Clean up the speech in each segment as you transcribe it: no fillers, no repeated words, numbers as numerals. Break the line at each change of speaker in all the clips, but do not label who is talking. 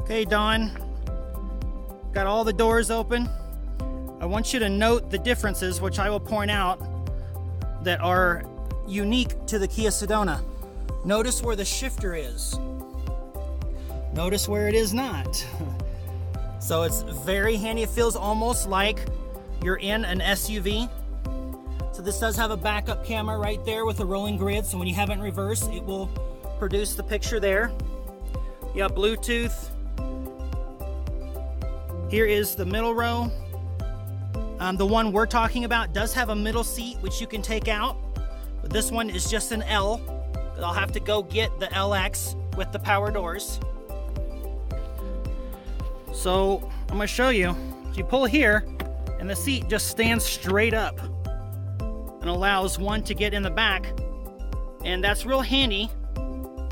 Okay, Don, got all the doors open. I want you to note the differences, which I will point out, that are unique to the Kia Sedona. Notice where the shifter is. Notice where it is not. So it's very handy. It feels almost like you're in an SUV. So this does have a backup camera right there with a rolling grid, so when you have it in reverse, it will produce the picture there. You have Bluetooth. Here is the middle row. The one we're talking about does have a middle seat, which you can take out, but this one is just an L. I'll have to go get the LX with the power doors. So I'm going to show you. So you pull here, and the seat just stands straight up and allows one to get in the back. And that's real handy,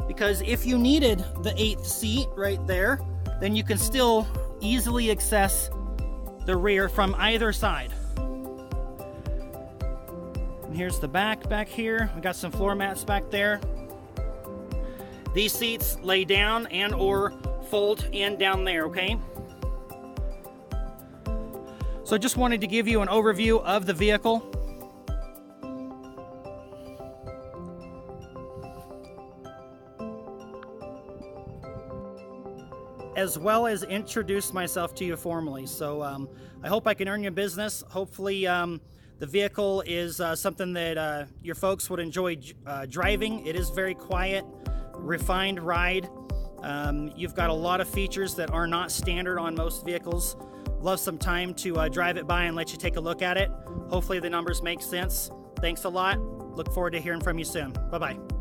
because if you needed the 8th seat right there, then you can still easily access the rear from either side. And here's the back here. We got some floor mats back there. These seats lay down and or fold in down there, okay? So I just wanted to give you an overview of the vehicle. As well as introduce myself to you formally. So I hope I can earn your business. Hopefully the vehicle is something that your folks would enjoy driving. It is very quiet, refined ride. You've got a lot of features that are not standard on most vehicles. Love some time to drive it by and let you take a look at it. Hopefully the numbers make sense. Thanks a lot. Look forward to hearing from you soon. Bye-bye.